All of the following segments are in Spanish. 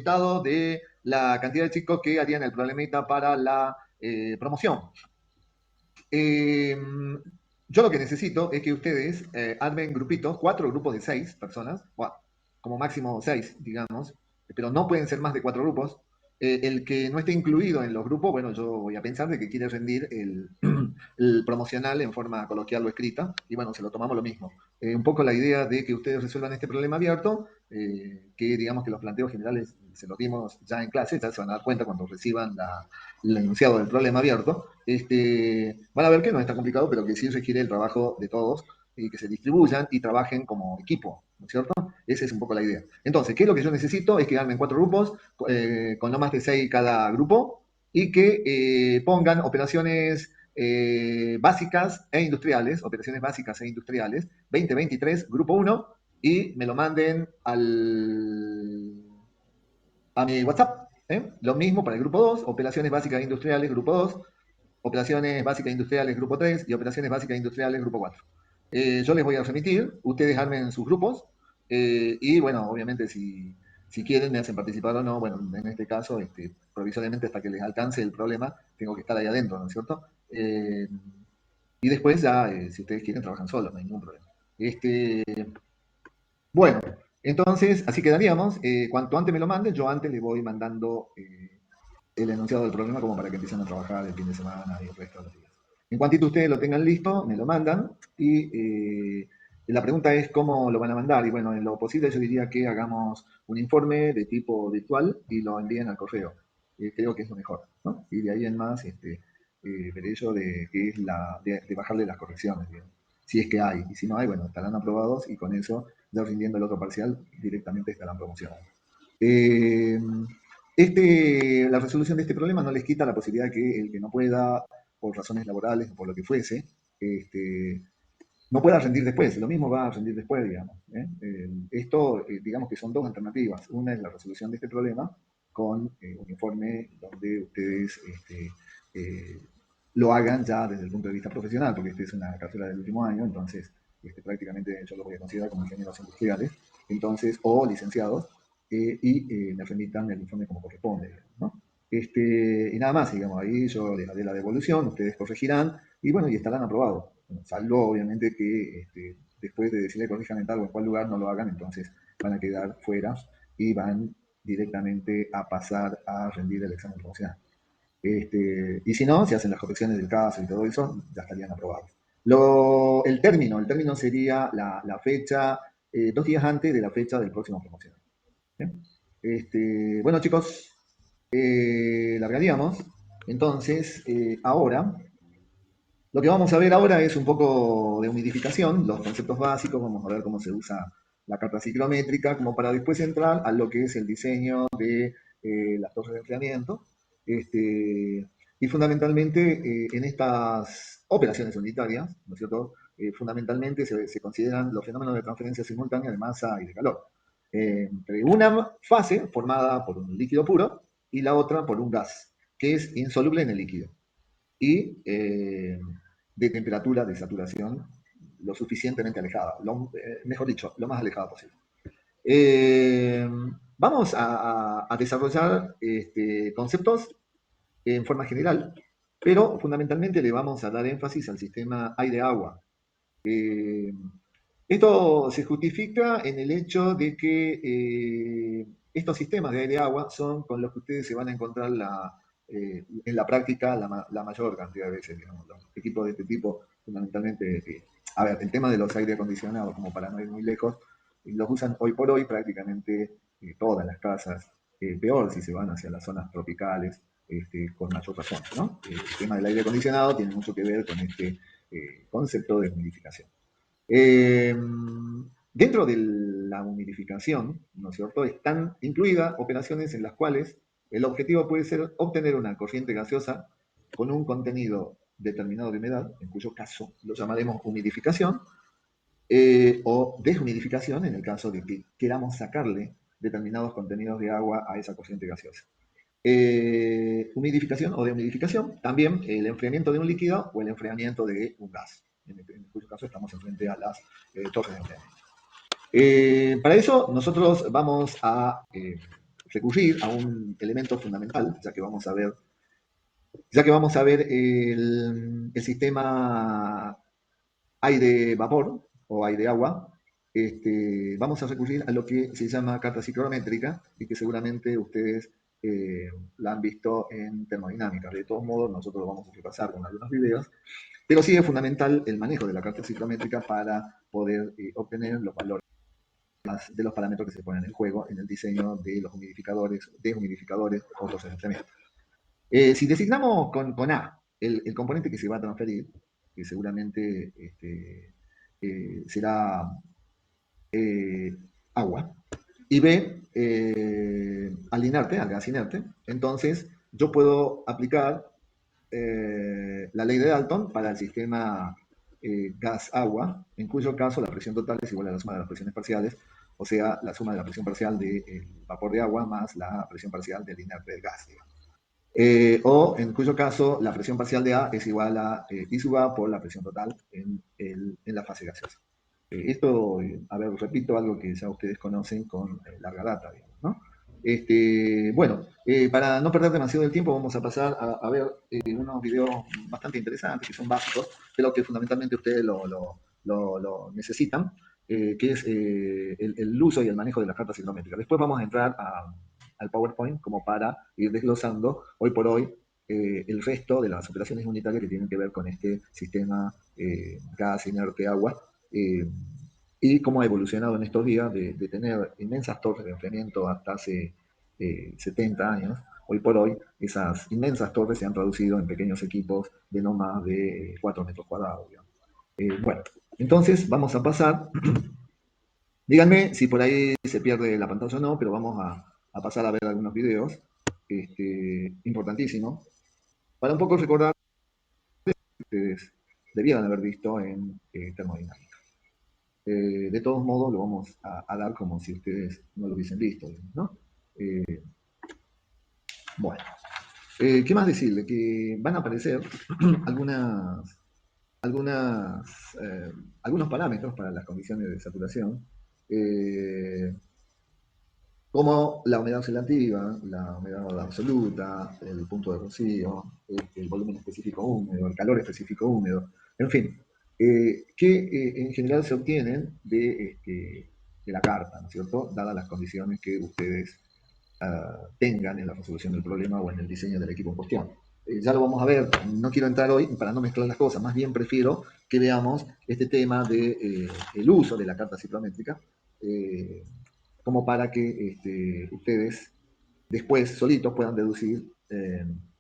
listado de la cantidad de chicos que harían el problemita para la promoción. Eh, yo lo que necesito es que ustedes armen grupitos, 4 grupos de 6 personas, bueno, como máximo 6, digamos, pero no pueden ser más de 4 grupos. El que no esté incluido en los grupos, bueno, yo voy a pensar de que quiere rendir el promocional en forma coloquial o escrita, y bueno, se lo tomamos lo mismo. Un poco la idea de que ustedes resuelvan este problema abierto, que digamos que los planteos generales se los dimos ya en clase, ya se van a dar cuenta cuando reciban el enunciado del problema abierto. Van a ver que no está complicado, pero que sí requiere el trabajo de todos y que se distribuyan y trabajen como equipo, ¿no es cierto? Esa es un poco la idea. Entonces, ¿qué es lo que yo necesito? Es que armen 4 grupos, con no más de 6 cada grupo, y que pongan operaciones básicas e industriales, 2023, grupo 1, y me lo manden a mi WhatsApp. Lo mismo para el grupo 2, operaciones básicas e industriales, grupo 2, operaciones básicas industriales grupo 3 y operaciones básicas industriales grupo 4. Yo les voy a remitir, ustedes armen sus grupos y bueno, obviamente si quieren me hacen participar o no, bueno, en este caso, provisoriamente hasta que les alcance el problema, tengo que estar ahí adentro, ¿no es cierto? Y después ya, si ustedes quieren, trabajan solos, no hay ningún problema. Bueno, entonces así quedaríamos. Cuanto antes me lo manden, yo antes les voy mandando el enunciado del problema como para que empiecen a trabajar el fin de semana y el resto de los días. En cuantito ustedes lo tengan listo, me lo mandan y la pregunta es cómo lo van a mandar. Y bueno, en lo posible yo diría que hagamos un informe de tipo virtual y lo envíen al correo. Creo que es lo mejor, ¿no? Y de ahí en más veré yo de, que es de bajarle las correcciones, digamos, si es que hay. Y si no hay, bueno, estarán aprobados y con eso, ya rindiendo el otro parcial, directamente estarán promocionados. Eh, la resolución de este problema no les quita la posibilidad de que el que no pueda, por razones laborales o por lo que fuese, no pueda rendir después. Lo mismo va a rendir después, digamos. Esto, digamos que son 2 alternativas. Una es la resolución de este problema con un informe donde ustedes eh, lo hagan ya desde el punto de vista profesional, porque esta es una carrera del último año, entonces prácticamente yo lo voy a considerar como ingenieros industriales, entonces, o licenciados, y me remitan el informe como corresponde, ¿no? Y nada más, digamos, ahí yo les haré la devolución, ustedes corregirán y bueno, y estarán aprobados. Bueno, salvo obviamente que después de decirle corrijan en tal o en cual lugar no lo hagan, entonces van a quedar fuera y van directamente a pasar a rendir el examen profesional. Y si no, si hacen las correcciones del caso y todo eso, ya estarían aprobados. El término sería la fecha, 2 días antes de la fecha del próximo promocional. ¿Bien? Bueno, chicos, largaríamos. Entonces, ahora, lo que vamos a ver ahora es un poco de humidificación, los conceptos básicos, vamos a ver cómo se usa la carta ciclométrica, como para después entrar a lo que es el diseño de las torres de enfriamiento. Y fundamentalmente en estas operaciones unitarias, ¿no es cierto? Fundamentalmente se consideran los fenómenos de transferencia simultánea de masa y de calor. Entre una fase formada por un líquido puro y la otra por un gas, que es insoluble en el líquido y de temperatura de saturación lo suficientemente alejada, mejor dicho, lo más alejada posible. Eh, Vamos a desarrollar conceptos en forma general, pero fundamentalmente le vamos a dar énfasis al sistema aire-agua. Eh, Esto se justifica en el hecho de que estos sistemas de aire-agua son con los que ustedes se van a encontrar en la práctica la mayor cantidad de veces. Digamos, los equipos de este tipo, fundamentalmente, a ver, el tema de los aire acondicionados, como para no ir muy lejos, los usan hoy por hoy prácticamente todas las casas, peor si se van hacia las zonas tropicales, con mayor razón, ¿no? El tema del aire acondicionado tiene mucho que ver con este concepto de humidificación. Eh, Dentro de la humidificación, ¿no es cierto?, están incluidas operaciones en las cuales el objetivo puede ser obtener una corriente gaseosa con un contenido determinado de humedad, en cuyo caso lo llamaremos humidificación, o deshumidificación en el caso de que queramos sacarle determinados contenidos de agua a esa corriente gaseosa. Humidificación o dehumidificación, también el enfriamiento de un líquido o el enfriamiento de un gas, en cuyo caso estamos frente a las torres de enfriamiento. Para eso nosotros vamos a recurrir a un elemento fundamental, ya que vamos a ver el sistema aire-vapor o aire-agua. Vamos a recurrir a lo que se llama carta ciclométrica y que seguramente ustedes la han visto en termodinámica. De todos modos, nosotros lo vamos a repasar con algunos videos, pero sí es fundamental el manejo de la carta ciclométrica para poder obtener los valores de los parámetros que se ponen en juego en el diseño de los humidificadores, deshumidificadores, autosentamientos. Si designamos con A el componente que se va a transferir, que seguramente será agua, y B al inerte, al gas inerte, entonces yo puedo aplicar la ley de Dalton para el sistema gas-agua, en cuyo caso la presión total es igual a la suma de las presiones parciales, o sea, la suma de la presión parcial del vapor de agua más la presión parcial del inerte del gas, digamos. O en cuyo caso la presión parcial de A es igual a I sub A por la presión total en la fase gaseosa. Esto, a ver, repito algo que ya ustedes conocen con larga data, digamos, ¿no? Bueno, para no perder demasiado el tiempo, vamos a pasar a ver unos videos bastante interesantes, que son básicos, pero que fundamentalmente ustedes lo necesitan, que es el uso y el manejo de las cartas ciclométricas. Después vamos a entrar al PowerPoint como para ir desglosando hoy por hoy el resto de las operaciones unitarias que tienen que ver con este sistema gas, inerte, agua, y cómo ha evolucionado en estos días de tener inmensas torres de enfriamiento hasta hace 70 años. Hoy por hoy, esas inmensas torres se han traducido en pequeños equipos de no más de 4 metros cuadrados. Bueno, entonces vamos a pasar. Díganme si por ahí se pierde la pantalla o no, pero vamos a pasar a ver algunos videos importantísimos para un poco recordar que ustedes debieran haber visto en termodinámica. De todos modos, lo vamos a dar como si ustedes no lo hubiesen visto, ¿no? Bueno, ¿qué más decirle? Que van a aparecer algunos parámetros para las condiciones de saturación, como la humedad relativa, la humedad absoluta, el punto de rocío, el volumen específico húmedo, el calor específico húmedo, en fin, que en general se obtienen de la carta, ¿no es cierto? Dadas las condiciones que ustedes tengan en la resolución del problema o en el diseño del equipo en cuestión. Ya lo vamos a ver, no quiero entrar hoy para no mezclar las cosas, más bien prefiero que veamos este tema del uso de la carta ciclométrica, como para que ustedes después solitos puedan deducir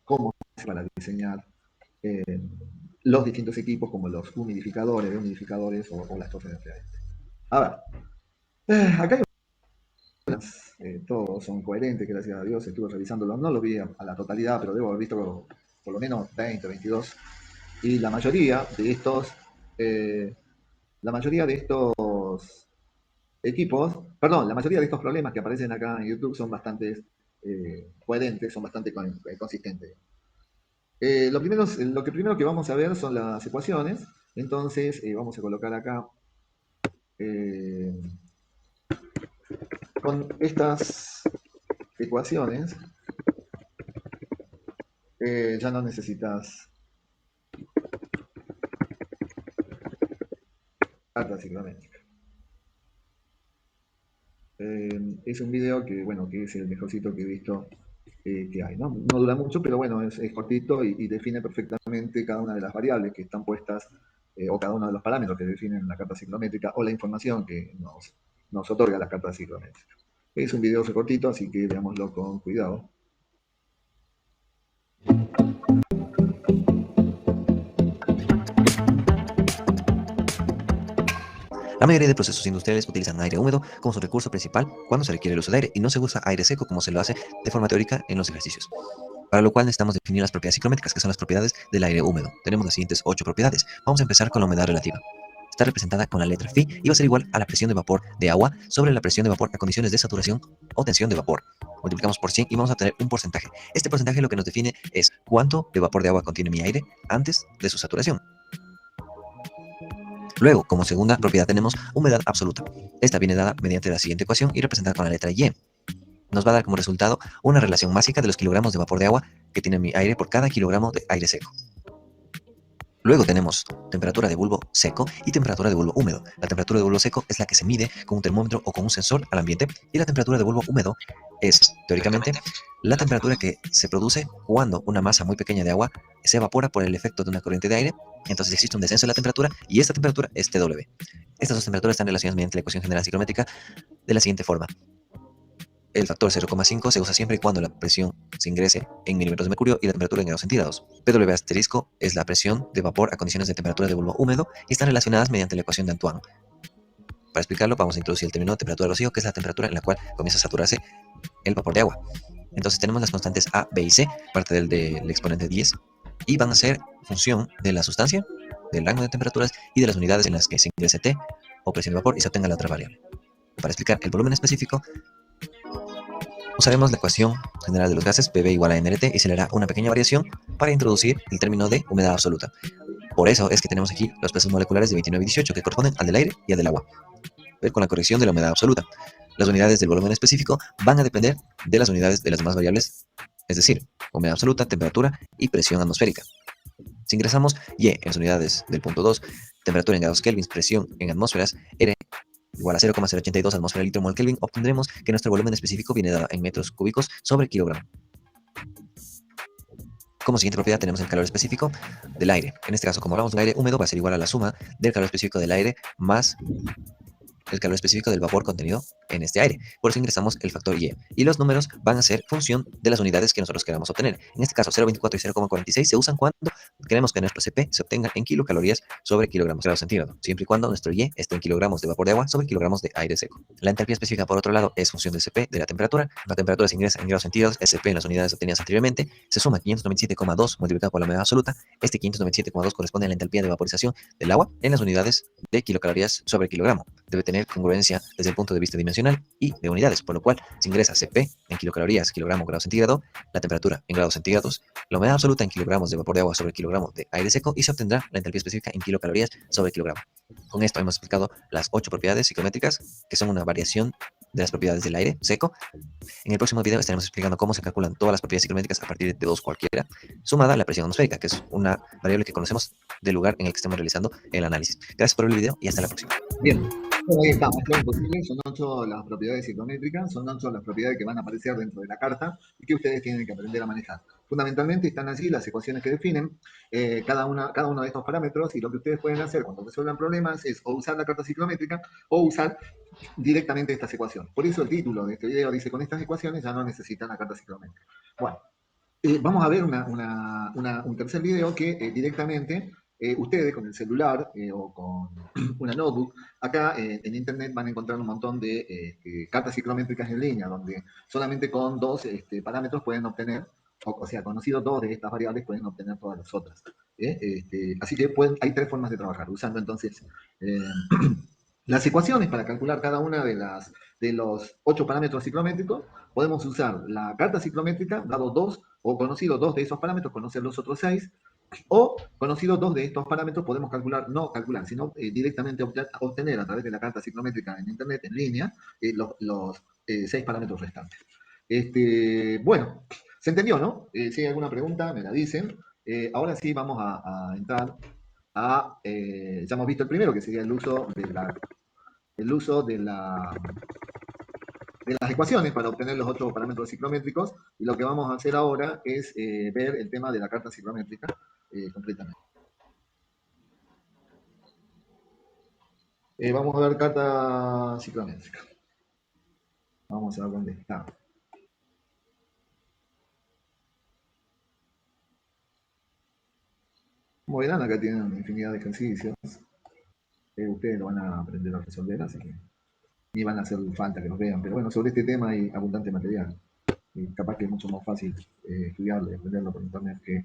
cómo se para diseñar los distintos equipos, como los humidificadores, dehumidificadores o las torres de enfriamiento. A ver, acá hay todos son coherentes, gracias a Dios, estuve revisándolo, no lo vi a la totalidad, pero debo haber visto por lo menos 20, 22, y la mayoría de estos equipos, perdón, la mayoría de estos problemas que aparecen acá en YouTube son bastante coherentes, son bastante consistentes. Lo primero que vamos a ver son las ecuaciones, entonces vamos a colocar acá con estas ecuaciones ya no necesitas carta ciclométrica. Es un video que, bueno, que es el mejorcito que he visto que hay, ¿no? No dura mucho, pero bueno, es cortito y define perfectamente cada una de las variables que están puestas o cada uno de los parámetros que definen la carta ciclométrica o la información que nos otorga la carta ciclométrica. Es un video cortito, así que veámoslo con cuidado. La mayoría de procesos industriales utilizan aire húmedo como su recurso principal cuando se requiere el uso de aire y no se usa aire seco como se lo hace de forma teórica en los ejercicios. Para lo cual necesitamos definir las propiedades ciclométricas, que son las propiedades del aire húmedo. Tenemos las siguientes 8 propiedades. Vamos a empezar con la humedad relativa. Está representada con la letra phi y va a ser igual a la presión de vapor de agua sobre la presión de vapor a condiciones de saturación o tensión de vapor. Multiplicamos por 100 y vamos a tener un porcentaje. Este porcentaje lo que nos define es cuánto de vapor de agua contiene mi aire antes de su saturación. Luego, como segunda propiedad tenemos humedad absoluta. Esta viene dada mediante la siguiente ecuación y representada con la letra Y. nos va a dar como resultado una relación másica de los kilogramos de vapor de agua que tiene mi aire por cada kilogramo de aire seco. Luego tenemos temperatura de bulbo seco y temperatura de bulbo húmedo. La temperatura de bulbo seco es la que se mide con un termómetro o con un sensor al ambiente, y la temperatura de bulbo húmedo es, teóricamente, la temperatura que se produce cuando una masa muy pequeña de agua se evapora por el efecto de una corriente de aire. Entonces existe un descenso de la temperatura y esta temperatura es TW. Estas dos temperaturas están relacionadas mediante la ecuación general ciclométrica de la siguiente forma. El factor 0,5 se usa siempre y cuando la presión se ingrese en milímetros de mercurio y la temperatura en grados centígrados. PW asterisco es la presión de vapor a condiciones de temperatura de bulbo húmedo y están relacionadas mediante la ecuación de Antoine. Para explicarlo, vamos a introducir el término temperatura de rocío, que es la temperatura en la cual comienza a saturarse el vapor de agua. Entonces tenemos las constantes A, B y C, parte del exponente 10, y van a ser función de la sustancia, del rango de temperaturas y de las unidades en las que se ingrese T o presión de vapor y se obtenga la otra variable. Para explicar el volumen específico, usaremos la ecuación general de los gases, PV igual a nRT, y se le hará una pequeña variación para introducir el término de humedad absoluta. Por eso es que tenemos aquí los pesos moleculares de 29 y 18 que corresponden al del aire y al del agua. Ver con la corrección de la humedad absoluta. Las unidades del volumen específico van a depender de las unidades de las demás variables, es decir, humedad absoluta, temperatura y presión atmosférica. Si ingresamos Y en las unidades del punto 2, temperatura en grados Kelvin, presión en atmósferas, R igual a 0,082 atmósfera litro mol Kelvin, obtendremos que nuestro volumen específico viene dado en metros cúbicos sobre kilogramo. Como siguiente propiedad tenemos el calor específico del aire. En este caso, como hablamos de un aire húmedo, va a ser igual a la suma del calor específico del aire más el calor específico del vapor contenido en este aire. Por eso ingresamos el factor Y. Y los números van a ser función de las unidades que nosotros queramos obtener. En este caso, 0,24 y 0,46 se usan cuando queremos que nuestro CP se obtenga en kilocalorías sobre kilogramos grados centígrados, siempre y cuando nuestro Y esté en kilogramos de vapor de agua sobre kilogramos de aire seco. La entalpía específica, por otro lado, es función del CP de la temperatura. La temperatura se ingresa en grados centígrados, el CP en las unidades obtenidas anteriormente, se suma 597,2 multiplicado por la humedad absoluta. Este 597,2 corresponde a la entalpía de vaporización del agua en las unidades de kilocalorías sobre kilogramo. Debe tener congruencia desde el punto de vista dimensional y de unidades, por lo cual se ingresa CP en kilocalorías, kilogramo, grado centígrado, la temperatura en grados centígrados, la humedad absoluta en kilogramos de vapor de agua sobre kilogramo de aire seco y se obtendrá la entalpía específica en kilocalorías sobre kilogramo. Con esto hemos explicado las 8 propiedades psicométricas, que son una variación de las propiedades del aire seco. En el próximo video estaremos explicando cómo se calculan todas las propiedades psicométricas a partir de dos cualquiera, sumada a la presión atmosférica, que es una variable que conocemos del lugar en el que estemos realizando el análisis. Gracias por ver el video y hasta la próxima. Bien, bueno, ahí está, es lo imposible, son 8 las propiedades psicométricas, son 8 las propiedades que van a aparecer dentro de la carta y que ustedes tienen que aprender a manejar. Fundamentalmente están allí las ecuaciones que definen cada uno de estos parámetros, y lo que ustedes pueden hacer cuando resuelvan problemas es o usar la carta ciclométrica o usar directamente estas ecuaciones. Por eso el título de este video dice: con estas ecuaciones ya no necesitan la carta ciclométrica. Bueno, vamos a ver un tercer video que directamente ustedes con el celular o con una notebook, acá en internet van a encontrar un montón de cartas ciclométricas en línea, donde solamente con dos parámetros pueden obtener, o sea, conocidos dos de estas variables, pueden obtener todas las otras. Así que hay tres formas de trabajar, usando entonces eh, las ecuaciones para calcular cada una de los 8 parámetros ciclométricos. Podemos usar la carta ciclométrica, dado dos, o conocido dos de esos parámetros, conocer los otros 6, o conocido dos de estos parámetros, podemos calcular, no calcular, sino directamente obtener a través de la carta ciclométrica en internet, en línea, los 6 parámetros restantes. Bueno, se entendió, ¿no? Si hay alguna pregunta, me la dicen. Ahora sí vamos a entrar ya hemos visto el primero, que sería el uso de las ecuaciones para obtener los otros parámetros ciclométricos, y lo que vamos a hacer ahora es ver el tema de la carta ciclométrica completamente. Vamos a ver carta ciclométrica. Vamos a ver dónde está. Como verán, acá tienen infinidad de ejercicios. Ustedes lo van a aprender a resolver, así que ni van a hacer falta que los vean. Pero bueno, sobre este tema hay abundante material. Capaz que es mucho más fácil estudiarlo y aprenderlo por internet que,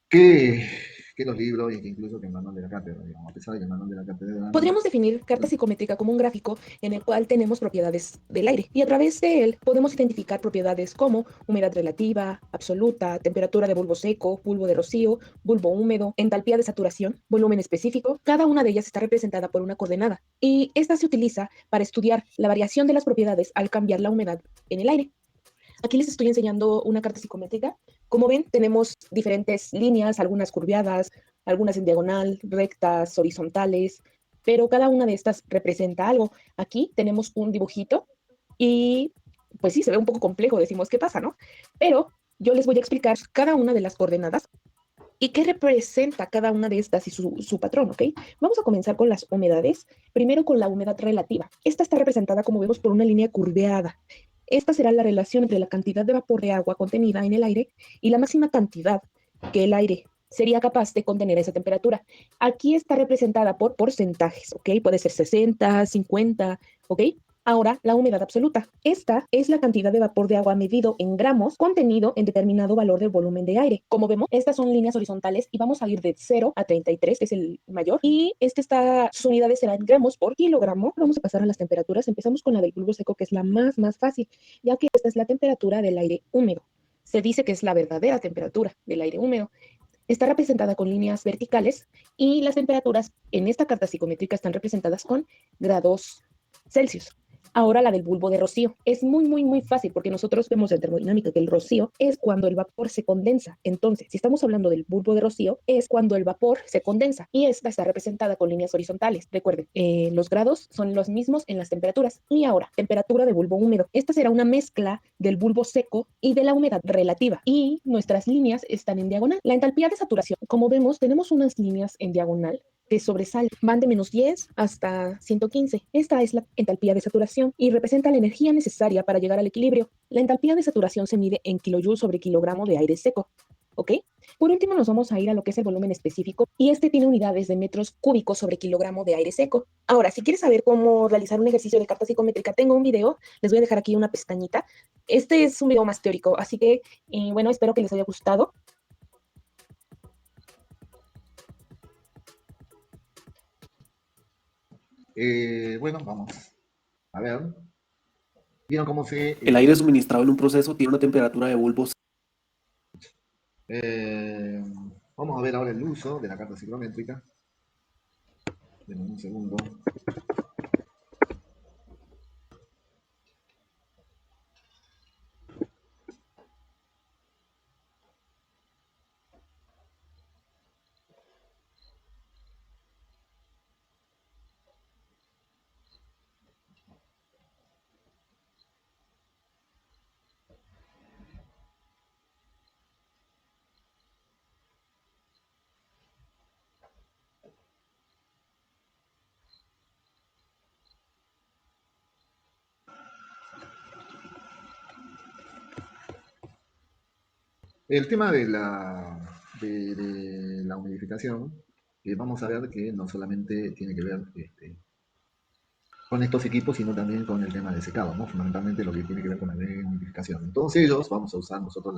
que que los libros y que incluso que el manual de la cátedra, digamos, a pesar de que el manual de la cátedra no. Podríamos definir carta psicométrica como un gráfico en el cual tenemos propiedades del aire y a través de él podemos identificar propiedades como humedad relativa, absoluta, temperatura de bulbo seco, bulbo de rocío, bulbo húmedo, entalpía de saturación, volumen específico. Cada una de ellas está representada por una coordenada y esta se utiliza para estudiar la variación de las propiedades al cambiar la humedad en el aire. Aquí les estoy enseñando una carta psicométrica. Como ven, tenemos diferentes líneas, algunas curviadas, algunas en diagonal, rectas, horizontales, pero cada una de estas representa algo. Aquí tenemos un dibujito y pues sí, se ve un poco complejo, decimos, ¿qué pasa, no? Pero yo les voy a explicar cada una de las coordenadas y qué representa cada una de estas y su patrón, ¿ok? Vamos a comenzar con las humedades. Primero con la humedad relativa. Esta está representada, como vemos, por una línea curveada. Esta será la relación entre la cantidad de vapor de agua contenida en el aire y la máxima cantidad que el aire sería capaz de contener a esa temperatura. Aquí está representada por porcentajes, ¿ok? Puede ser 60, 50, ¿ok? Ahora, la humedad absoluta. Esta es la cantidad de vapor de agua medido en gramos contenido en determinado valor del volumen de aire. Como vemos, estas son líneas horizontales y vamos a ir de 0 a 33, que es el mayor. Y sus unidades serán gramos por kilogramo. Vamos a pasar a las temperaturas. Empezamos con la del bulbo seco, que es la más fácil, ya que esta es la temperatura del aire húmedo. Se dice que es la verdadera temperatura del aire húmedo. Está representada con líneas verticales y las temperaturas en esta carta psicométrica están representadas con grados Celsius. Ahora la del bulbo de rocío. Es muy fácil porque nosotros vemos en termodinámica que el rocío es cuando el vapor se condensa. Entonces, si estamos hablando del bulbo de rocío, es cuando el vapor se condensa. Y esta está representada con líneas horizontales. Recuerden, los grados son los mismos en las temperaturas. Y ahora, temperatura de bulbo húmedo. Esta será una mezcla del bulbo seco y de la humedad relativa. Y nuestras líneas están en diagonal. La entalpía de saturación, como vemos, tenemos unas líneas en diagonal que sobresalen, van de -10 hasta 115. Esta es la entalpía de saturación y representa la energía necesaria para llegar al equilibrio. La entalpía de saturación se mide en kilojoules sobre kilogramo de aire seco. ¿Ok? Por último, nos vamos a ir a lo que es el volumen específico y este tiene unidades de metros cúbicos sobre kilogramo de aire seco. Ahora, si quieres saber cómo realizar un ejercicio de carta psicométrica, tengo un video, les voy a dejar aquí una pestañita. Este es un video más teórico, así que, bueno, espero que les haya gustado. Bueno, vamos a ver. ¿Vieron cómo se...? El aire suministrado en un proceso tiene una temperatura de bulbo. Vamos a ver ahora el uso de la carta psicométrica. Denme un segundo. El tema de la humidificación, vamos a ver que no solamente tiene que ver con estos equipos, sino también con el tema de secado, ¿no? Fundamentalmente lo que tiene que ver con la humidificación. En todos ellos vamos a usar nosotros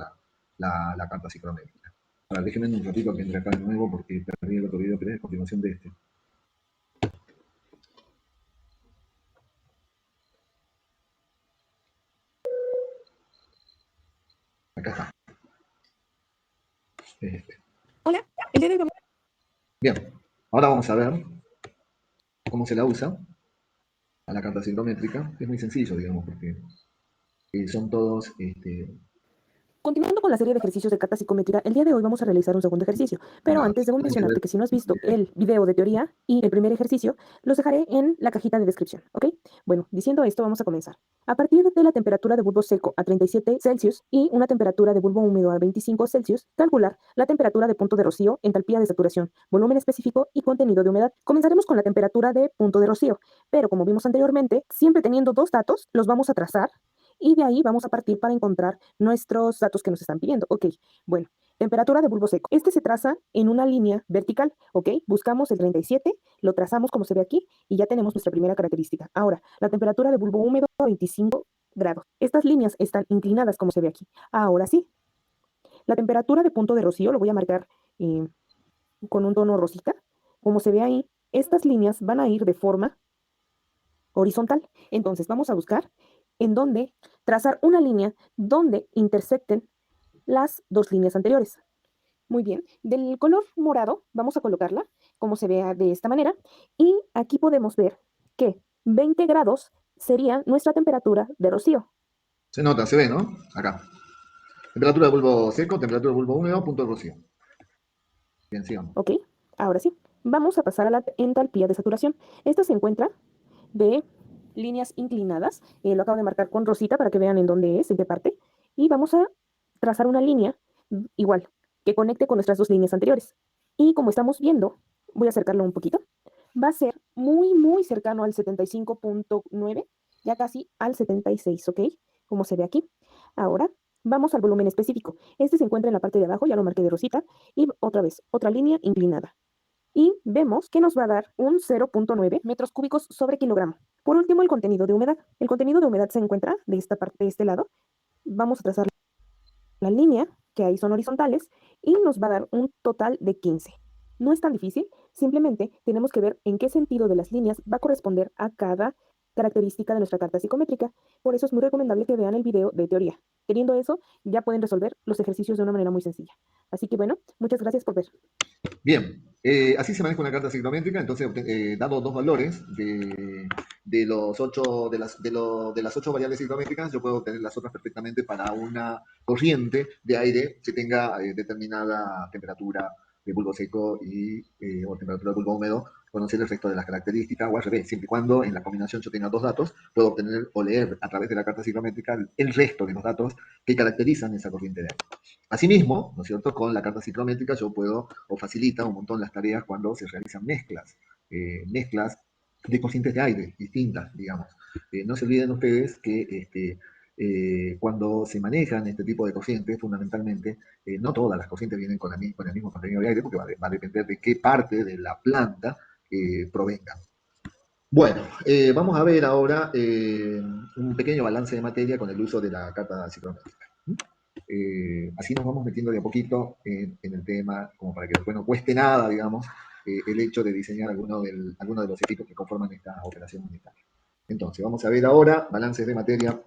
la carta psicométrica. Ahora, déjenme un ratito que entre acá de nuevo porque perdí el otro video que es a continuación de este. Acá está. Hola, el día de hoy Bien, ahora vamos a ver cómo se la usa a la carta psicométrica. Es muy sencillo, digamos, porque son todos Continuando con la serie de ejercicios de carta psicométrica, el día de hoy vamos a realizar un segundo ejercicio. Pero antes debo mencionarte que si no has visto el video de teoría y el primer ejercicio, los dejaré en la cajita de descripción, ¿ok? Bueno, diciendo esto, vamos a comenzar. A partir de la temperatura de bulbo seco a 37 Celsius y una temperatura de bulbo húmedo a 25 Celsius, calcular la temperatura de punto de rocío, entalpía de saturación, volumen específico y contenido de humedad. Comenzaremos con la temperatura de punto de rocío, pero como vimos anteriormente, siempre teniendo dos datos, los vamos a trazar y de ahí vamos a partir para encontrar nuestros datos que nos están pidiendo. Ok, bueno, temperatura de bulbo seco. Este se traza en una línea vertical, ¿ok? Buscamos el 37, lo trazamos como se ve aquí y ya tenemos nuestra primera característica. Ahora, la temperatura de bulbo húmedo, 25 grados. Estas líneas están inclinadas como se ve aquí. Ahora sí, la temperatura de punto de rocío, lo voy a marcar con un tono rosita. Como se ve ahí, estas líneas van a ir de forma horizontal. Entonces vamos a buscar en dónde trazar una línea donde intersecten las dos líneas anteriores. Muy bien, del color morado vamos a colocarla como se vea de esta manera y aquí podemos ver que 20 grados sería nuestra temperatura de rocío. Se nota, se ve, ¿no? Acá. Temperatura de bulbo seco, temperatura de bulbo húmedo, punto de rocío. Bien, sigamos. Ok, ahora sí, vamos a pasar a la entalpía de saturación. Esta se encuentra de líneas inclinadas, lo acabo de marcar con rosita para que vean en dónde es, en qué parte, y vamos a trazar una línea igual, que conecte con nuestras dos líneas anteriores. Y como estamos viendo, voy a acercarlo un poquito, va a ser muy, muy cercano al 75.9, ya casi al 76, ¿ok? Como se ve aquí. Ahora, vamos al volumen específico. Este se encuentra en la parte de abajo, ya lo marqué de rosita, y otra vez, otra línea inclinada. Y vemos que nos va a dar un 0.9 metros cúbicos sobre kilogramo. Por último, el contenido de humedad. El contenido de humedad se encuentra de esta parte, de este lado. Vamos a trazar la línea, que ahí son horizontales, y nos va a dar un total de 15. No es tan difícil, simplemente tenemos que ver en qué sentido de las líneas va a corresponder a cada característica de nuestra carta psicométrica. Por eso es muy recomendable que vean el video de teoría. Teniendo eso, ya pueden resolver los ejercicios de una manera muy sencilla. Así que bueno, muchas gracias por ver. Bien, así se maneja una carta ciclométrica, entonces, dado dos valores de los ocho, de las ocho variables ciclométricas, yo puedo obtener las otras perfectamente para una corriente de aire que tenga determinada temperatura de bulbo seco o temperatura de bulbo húmedo, conocer el resto de las características, o al revés, siempre y cuando en la combinación yo tenga dos datos, puedo obtener o leer a través de la carta ciclométrica el resto de los datos que caracterizan esa corriente de aire. Asimismo, ¿no es cierto?, con la carta ciclométrica yo puedo o facilita un montón las tareas cuando se realizan mezclas de corrientes de aire distintas, digamos. No se olviden ustedes que cuando se manejan este tipo de corrientes, fundamentalmente, no todas las corrientes vienen con el mismo contenido de aire, porque va a depender de qué parte de la planta provengan. Bueno, vamos a ver ahora un pequeño balance de materia con el uso de la carta ciclométrica. Así nos vamos metiendo de a poquito en el tema, como para que después no cueste nada, digamos, el hecho de diseñar alguno de los equipos que conforman esta operación unitaria. Entonces, vamos a ver ahora balances de materia.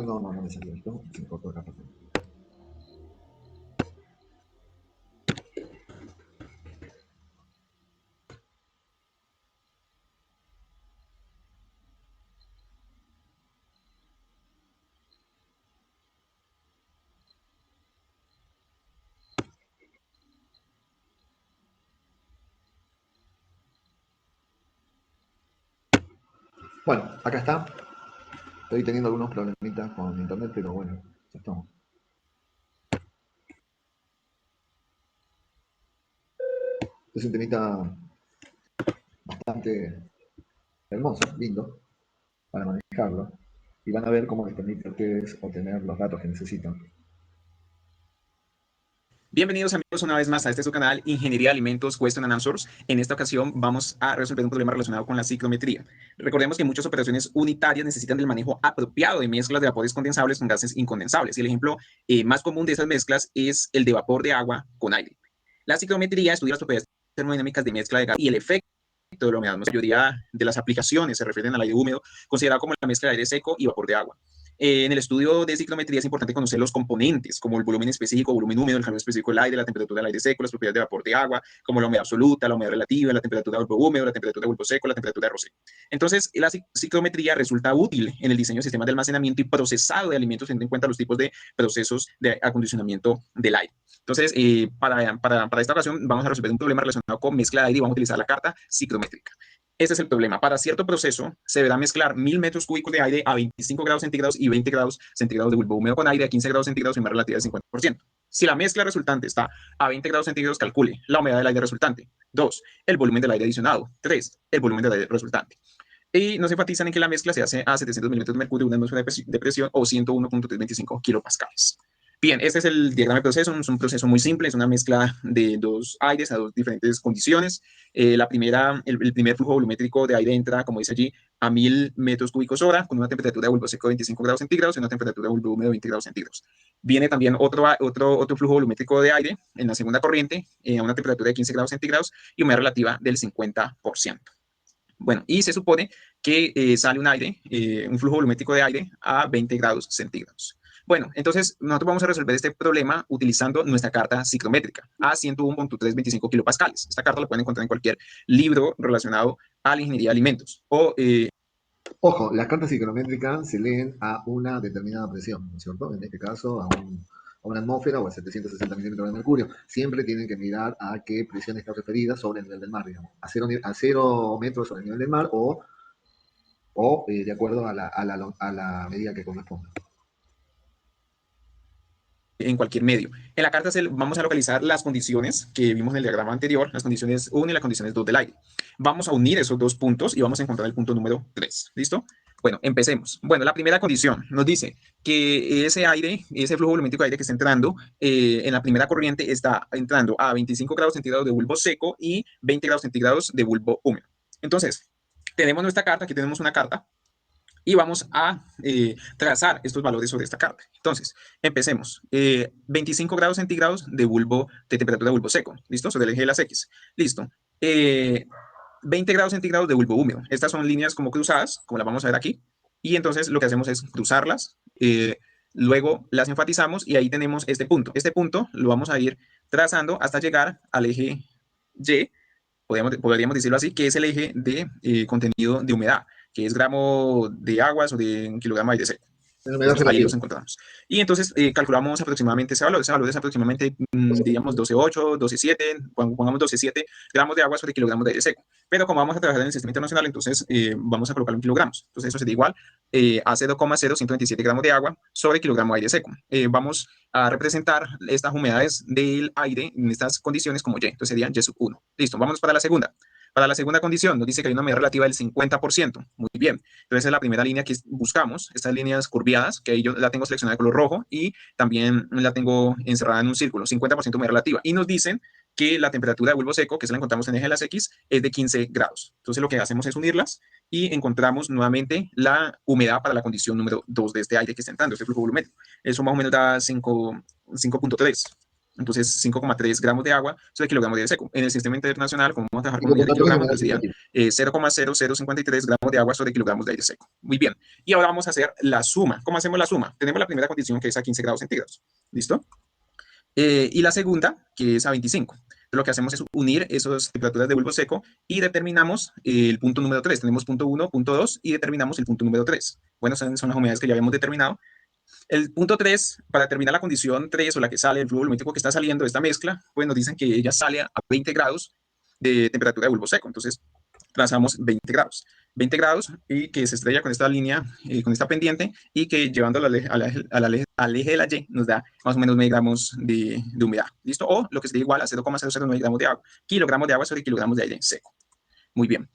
No me salió esto, se me cortó acá. Bueno, acá está. Estoy teniendo algunos problemitas con internet, pero bueno, ya estamos. Es un temita bastante hermoso, lindo, para manejarlo. Y van a ver cómo les permite a ustedes obtener los datos que necesitan. Bienvenidos amigos una vez más a este su canal Ingeniería de Alimentos Question and Answers. En esta ocasión vamos a resolver un problema relacionado con la ciclometría. Recordemos que muchas operaciones unitarias necesitan del manejo apropiado de mezclas de vapores condensables con gases incondensables. Y el ejemplo más común de esas mezclas es el de vapor de agua con aire. La ciclometría estudia las propiedades termodinámicas de mezcla de gas y el efecto de la humedad. La mayoría de las aplicaciones se refieren al aire húmedo, considerado como la mezcla de aire seco y vapor de agua. En el estudio de ciclometría es importante conocer los componentes, como el volumen específico, volumen húmedo, el calor específico del aire, la temperatura del aire seco, las propiedades de vapor de agua, como la humedad absoluta, la humedad relativa, la temperatura de bulbo húmedo, la temperatura de bulbo seco, la temperatura de rocío. Entonces, la ciclometría resulta útil en el diseño de sistemas de almacenamiento y procesado de alimentos, teniendo en cuenta los tipos de procesos de acondicionamiento del aire. Entonces, para esta ocasión vamos a resolver un problema relacionado con mezcla de aire y vamos a utilizar la carta ciclométrica. Ese es el problema. Para cierto proceso se deberá mezclar 1000 metros cúbicos de aire a 25 grados centígrados y 20 grados centígrados de bulbo húmedo con aire a 15 grados centígrados y humedad relativa del 50%. Si la mezcla resultante está a 20 grados centígrados, calcule la humedad del aire resultante. 2. El volumen del aire adicionado. 3. El volumen del aire resultante. Y nos enfatizan en que la mezcla se hace a 700 milímetros de mercurio, una atmósfera de presión o 101.325 kilopascales. Bien, este es el diagrama de proceso, es un proceso muy simple, es una mezcla de dos aires a dos diferentes condiciones. El primer flujo volumétrico de aire entra, como dice allí, a 1000 metros cúbicos hora, con una temperatura de bulbo seco de 25 grados centígrados y una temperatura de bulbo húmedo de 20 grados centígrados. Viene también otro flujo volumétrico de aire en la segunda corriente, a una temperatura de 15 grados centígrados y humedad relativa del 50%. Bueno, y se supone que sale un flujo volumétrico de aire a 20 grados centígrados. Bueno, entonces nosotros vamos a resolver este problema utilizando nuestra carta ciclométrica a 101.325 kilopascales. Esta carta la pueden encontrar en cualquier libro relacionado a la ingeniería de alimentos. Ojo, las cartas ciclométricas se leen a una determinada presión, ¿no es cierto? En este caso, a una atmósfera o a 760 milímetros de mercurio. Siempre tienen que mirar a qué presión está referida sobre el nivel del mar, digamos. A 0 metros sobre el nivel del mar o de acuerdo a la medida que corresponda. En cualquier medio. En la carta vamos a localizar las condiciones que vimos en el diagrama anterior, las condiciones 1 y las condiciones 2 del aire. Vamos a unir esos dos puntos y vamos a encontrar el punto número 3. ¿Listo? Bueno, empecemos. Bueno, la primera condición nos dice que ese flujo volumétrico de aire que está entrando en la primera corriente está entrando a 25 grados centígrados de bulbo seco y 20 grados centígrados de bulbo húmedo. Entonces, tenemos nuestra carta, aquí tenemos una carta, y vamos a trazar estos valores sobre esta carta. Entonces, empecemos. 25 grados centígrados de temperatura de bulbo seco. ¿Listo? Sobre el eje de las X. Listo. 20 grados centígrados de bulbo húmedo. Estas son líneas como cruzadas, como las vamos a ver aquí. Y entonces lo que hacemos es cruzarlas. Luego las enfatizamos y ahí tenemos este punto. Este punto lo vamos a ir trazando hasta llegar al eje Y. Podríamos decirlo así, que es el eje de contenido de humedad, que es gramo de agua sobre un kilogramo de aire seco. Entonces, ahí los encontramos. Y entonces calculamos aproximadamente ese valor. Ese valor es aproximadamente, diríamos, 12,8, 12,7, pongamos 12,7 gramos de agua sobre kilogramos de aire seco. Pero como vamos a trabajar en el sistema internacional, entonces vamos a colocarlo en kilogramos. Entonces eso sería igual a 0,0127 gramos de agua sobre kilogramo de aire seco. Vamos a representar estas humedades del aire en estas condiciones como Y. Entonces sería Y sub 1. Listo, vámonos para la segunda. Para la segunda condición nos dice que hay una humedad relativa del 50%. Muy bien. Entonces es la primera línea que buscamos, estas líneas curviadas, que ahí yo la tengo seleccionada de color rojo y también la tengo encerrada en un círculo, 50% humedad relativa. Y nos dicen que la temperatura de bulbo seco, que se la encontramos en el eje de las X, es de 15 grados. Entonces lo que hacemos es unirlas y encontramos nuevamente la humedad para la condición número 2 de este aire que está entrando, este flujo volumétrico. Eso más o menos da 5.3. Entonces, 5,3 gramos de agua sobre kilogramo de aire seco. En el sistema internacional, como vamos a trabajar con unidades de kilogramos, pues sería 0,0053 gramos de agua sobre kilogramos de aire seco. Muy bien. Y ahora vamos a hacer la suma. ¿Cómo hacemos la suma? Tenemos la primera condición, que es a 15 grados centígrados. ¿Listo? Y la segunda, que es a 25. Entonces, lo que hacemos es unir esas temperaturas de bulbo seco y determinamos el punto número 3. Tenemos punto 1, punto 2 y determinamos el punto número 3. Bueno, son las humedades que ya habíamos determinado. El punto 3, para determinar la condición 3 o la que sale, el flujo volumétrico que está saliendo de esta mezcla, pues nos dicen que ella sale a 20 grados de temperatura de bulbo seco. Entonces, trazamos 20 grados. 20 grados y que se estrella con esta línea, con esta pendiente y que llevando al eje de la Y nos da más o menos 9 gramos de humedad. ¿Listo? O lo que sería igual a 0,009 gramos de agua. Kilogramos de agua sobre kilogramos de aire seco. Muy bien.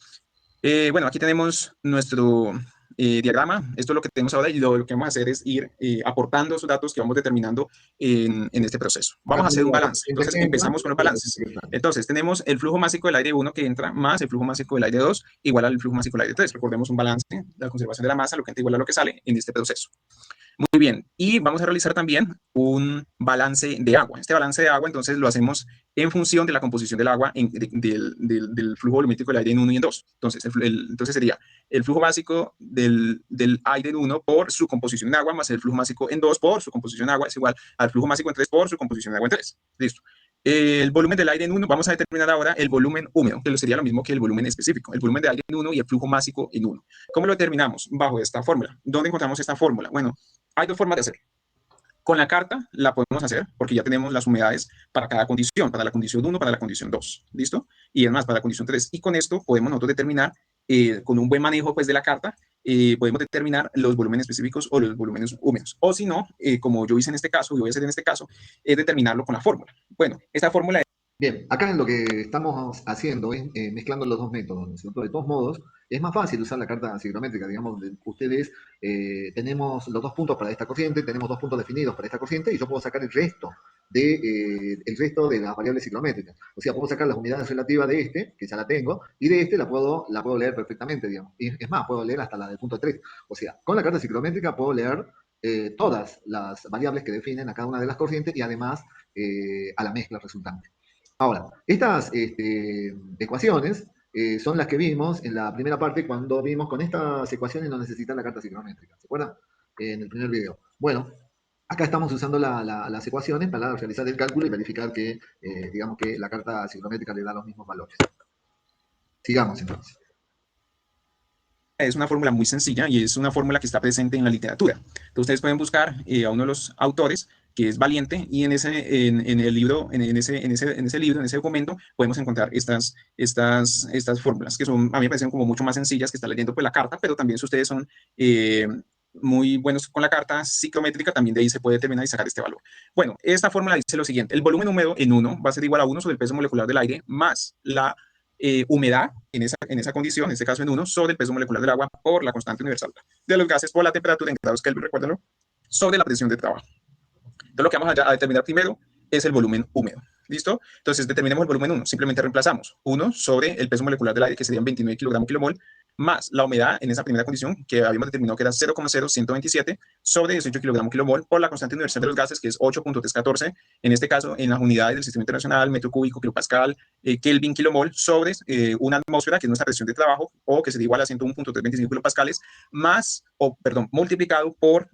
Bueno, aquí tenemos nuestro diagrama. Esto es lo que tenemos ahora y lo que vamos a hacer es ir aportando esos datos que vamos determinando en este proceso. Vamos a hacer un balance. Entonces empezamos con los balances. Entonces tenemos el flujo másico del aire 1 que entra más el flujo másico del aire 2 igual al flujo másico del aire 3. Recordemos un balance, la conservación de la masa, lo que entra igual a lo que sale en este proceso. Muy bien, y vamos a realizar también un balance de agua. Este balance de agua, entonces, lo hacemos en función de la composición del agua, del flujo volumétrico del aire en 1 y en 2. Entonces, entonces sería el flujo básico del aire en 1 por su composición en agua, más el flujo básico en 2 por su composición en agua, es igual al flujo básico en 3 por su composición en agua en 3. Listo. El volumen del aire en 1, vamos a determinar ahora el volumen húmedo, que sería lo mismo que el volumen específico, el volumen de aire en 1 y el flujo másico en 1. ¿Cómo lo determinamos? Bajo esta fórmula. ¿Dónde encontramos esta fórmula? Bueno, hay dos formas de hacerlo. Con la carta la podemos hacer porque ya tenemos las humedades para cada condición, para la condición 1, para la condición 2, ¿listo? Y además para la condición 3. Y con esto podemos nosotros determinar con un buen manejo pues, de la carta, podemos determinar los volúmenes específicos o los volúmenes húmedos. O si no, como yo hice en este caso, y voy a hacer en este caso, es determinarlo con la fórmula. Bueno, esta fórmula es... Bien, acá en lo que estamos haciendo es mezclando los dos métodos, ¿no es cierto? De todos modos, es más fácil usar la carta psicométrica, digamos, ustedes tenemos los dos puntos para esta corriente, tenemos dos puntos definidos para esta corriente y yo puedo sacar el resto de las variables psicométricas. O sea, puedo sacar las unidades relativas de este, que ya la tengo, y de este la puedo leer perfectamente, digamos. Y es más, puedo leer hasta la del punto 3. O sea, con la carta psicométrica puedo leer todas las variables que definen a cada una de las corrientes y además a la mezcla resultante. Ahora, estas ecuaciones son las que vimos en la primera parte cuando vimos con estas ecuaciones no necesitan la carta psicométrica. ¿Se acuerdan? En el primer video. Bueno, acá estamos usando las ecuaciones para realizar el cálculo y verificar que, digamos que la carta psicométrica le da los mismos valores. Sigamos entonces. Es una fórmula muy sencilla y es una fórmula que está presente en la literatura. Entonces, ustedes pueden buscar a uno de los autores, que es Valiente, y en el libro, en ese documento, podemos encontrar estas fórmulas, que son, a mí me parecen como mucho más sencillas que estar leyendo pues, la carta, pero también si ustedes son muy buenos con la carta psicométrica, también de ahí se puede determinar y sacar este valor. Bueno, esta fórmula dice lo siguiente: el volumen húmedo en 1 va a ser igual a 1 sobre el peso molecular del aire más la humedad en esa condición, en este caso en 1, sobre el peso molecular del agua por la constante universal de los gases por la temperatura en grados Kelvin, recuérdenlo, sobre la presión de trabajo. Entonces, lo que vamos a determinar primero es el volumen húmedo. ¿Listo? Entonces, determinemos el volumen 1. Simplemente reemplazamos 1 sobre el peso molecular del aire, que serían 29 kilogramos kilomol, más la humedad en esa primera condición, que habíamos determinado que era 0,0127 sobre 18 kilogramos kilomol por la constante universal de los gases, que es 8.314. En este caso, en las unidades del sistema internacional, metro cúbico, kilopascal, Kelvin, kilomol, sobre una atmósfera, que es nuestra presión de trabajo, o que sería igual a 101.325 kilopascales, multiplicado por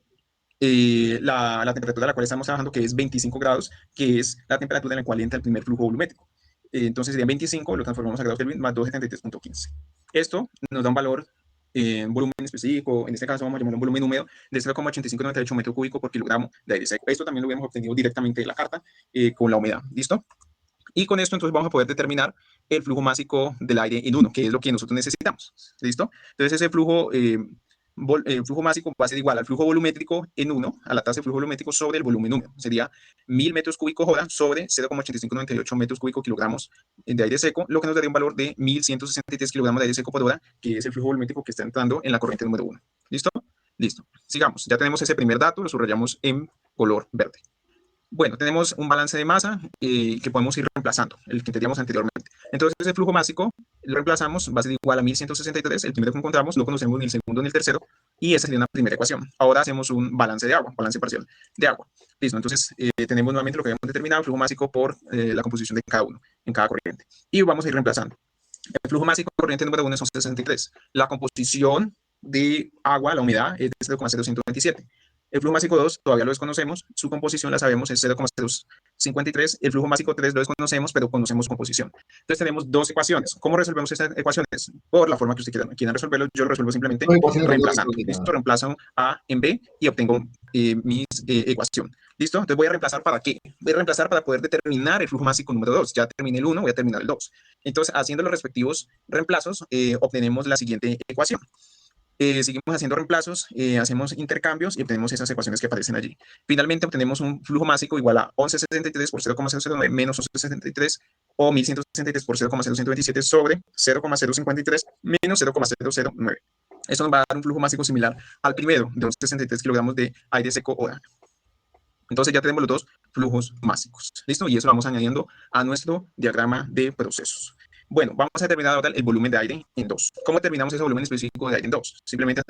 la temperatura a la cual estamos trabajando, que es 25 grados, que es la temperatura en la cual entra el primer flujo volumétrico. Entonces serían 25, lo transformamos a grados Kelvin, más 273.15. Esto nos da un valor en volumen específico, en este caso vamos a llamarlo un volumen húmedo, de 0,8598 metro cúbico por kilogramo de aire seco. Esto también lo habíamos obtenido directamente de la carta con la humedad. ¿Listo? Y con esto entonces vamos a poder determinar el flujo másico del aire en 1, que es lo que nosotros necesitamos. ¿Listo? Entonces ese flujo másico va a ser igual al flujo volumétrico en 1, a la tasa de flujo volumétrico sobre el volumen húmedo. Sería 1000 metros cúbicos hora sobre 0,8598 metros cúbicos kilogramos de aire seco, lo que nos daría un valor de 1163 kilogramos de aire seco por hora, que es el flujo volumétrico que está entrando en la corriente número 1. ¿Listo? Listo. Sigamos. Ya tenemos ese primer dato, lo subrayamos en color verde. Bueno, tenemos un balance de masa que podemos ir reemplazando, el que teníamos anteriormente. Entonces, el flujo másico lo reemplazamos, va a ser igual a 1163, el primero que encontramos, lo conocemos ni el segundo ni el tercero, y esa sería una primera ecuación. Ahora hacemos un balance de agua, balance parcial de agua. Listo, entonces tenemos nuevamente lo que habíamos determinado, el flujo másico por la composición de cada uno, en cada corriente. Y vamos a ir reemplazando. El flujo másico corriente número 1 son 63. La composición de agua, la humedad, es de 0,0127. El flujo másico 2 todavía lo desconocemos, su composición la sabemos, es 0,053. El flujo másico 3 lo desconocemos, pero conocemos composición. Entonces tenemos dos ecuaciones. ¿Cómo resolvemos estas ecuaciones? Por la forma que usted quiera resolverlo, yo lo resuelvo simplemente reemplazando. ¿Listo? Reemplazo A en B y obtengo mi ecuación. ¿Listo? Entonces voy a reemplazar ¿para qué? Voy a reemplazar para poder determinar el flujo másico número 2. Ya terminé el 1, voy a terminar el 2. Entonces, haciendo los respectivos reemplazos, obtenemos la siguiente ecuación. Seguimos haciendo reemplazos, hacemos intercambios y obtenemos esas ecuaciones que aparecen allí. Finalmente obtenemos un flujo másico igual a 1163 por 0,009 menos 1163 o 1163 por 0,0127 sobre 0,053 menos 0,009. Eso nos va a dar un flujo másico similar al primero, de 1163 kilogramos de aire seco hora. Entonces ya tenemos los dos flujos másicos. ¿Listo? Y eso lo vamos añadiendo a nuestro diagrama de procesos. Bueno, vamos a determinar ahora el volumen de aire en 2. ¿Cómo determinamos ese volumen específico de aire en 2? Simplemente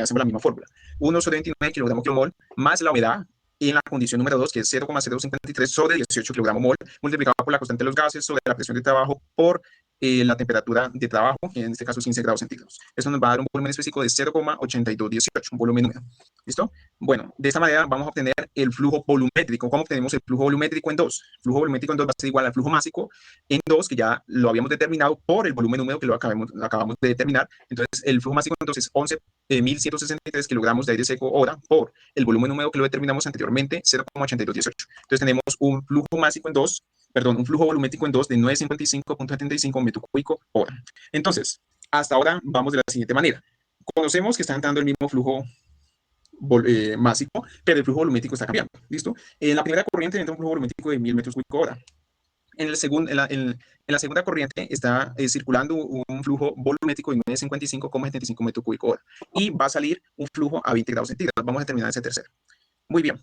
hacemos la misma fórmula. 1 sobre 29 kilogramos kilomol más la humedad en la condición número 2, que es 0,053 sobre 18 kilogramos mol, multiplicado por la constante de los gases sobre la presión de trabajo por la temperatura de trabajo, que en este caso es 15 grados centígrados. Eso nos va a dar un volumen específico de 0,8218, un volumen húmedo. ¿Listo? Bueno, de esta manera vamos a obtener el flujo volumétrico. ¿Cómo obtenemos el flujo volumétrico en 2? El flujo volumétrico en 2 va a ser igual al flujo másico en 2, que ya lo habíamos determinado por el volumen húmedo que lo acabamos de determinar. Entonces, el flujo másico entonces es 11.163 kilogramos de aire seco hora por el volumen húmedo que lo determinamos anteriormente, 0,8218. Entonces, tenemos un flujo másico en 2, un flujo volumétrico en 2 de 955.75 metro cúbico hora. Entonces, hasta ahora vamos de la siguiente manera. Conocemos que está entrando el mismo flujo másico, pero el flujo volumétrico está cambiando. ¿Listo? En la primera corriente entra un flujo volumétrico de 1000 metros cúbicos hora. En la segunda corriente está circulando un flujo volumétrico de 955,75 metros cúbicos hora. Y va a salir un flujo a 20 grados centígrados. Vamos a determinar ese tercero. Muy bien.